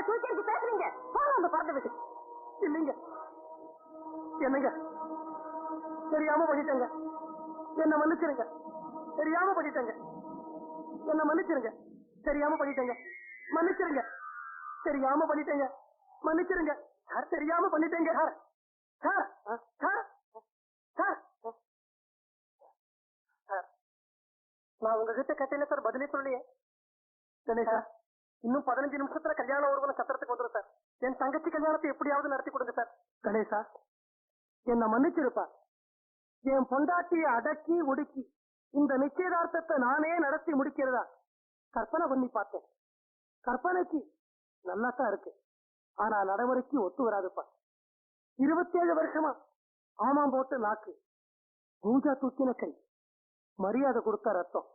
தூக்கி எடுத்து பேசுறீங்க? போங்க அந்த பறந்து விட்டு. இல்லைங்க, என்னங்க தெரியாம பண்ணிட்டேங்க. என்ன மன்னிச்சிருங்க. தெரியாம பண்ணிட்டேங்க. என்ன மன்னிச்சிருங்க. தெரியாம பண்ணிட்டேங்க. மன்னிச்சிருங்க. தெரியாம பண்ணிட்டேங்க. மன்னிச்சிருங்க. தெரியாம பண்ணிட்டேங்க. நான் உங்ககிட்ட கேட்டேன் சார், பதிலே சொல்லலையே. கணேசா, இன்னும் 15 நிமிஷத்துல கல்யாணம் ஒருவன சத்திரத்துக்கு வந்துடும் சார். என் தங்கச்சி கல்யாணத்தை எப்படியாவது நடத்தி கொடுங்க சார். கணேசா, என்ன மன்னிச்சிருப்பா. என் பொண்டாட்டியை அடக்கி ஒடுக்கி இந்த நிச்சயதார்த்தத்தை நானே நடத்தி முடிக்கிறதா கற்பனை பண்ணி பார்த்தேன். கற்பனைக்கு நல்லாத்தான் இருக்கு, ஆனா நடைமுறைக்கு ஒத்து வராதுப்பா. 27 வருஷமா ஆமாம் போட்டு நாக்கு, மூஞ்சா தூக்கின கை, மரியாதை கொடுத்த ரத்தம்.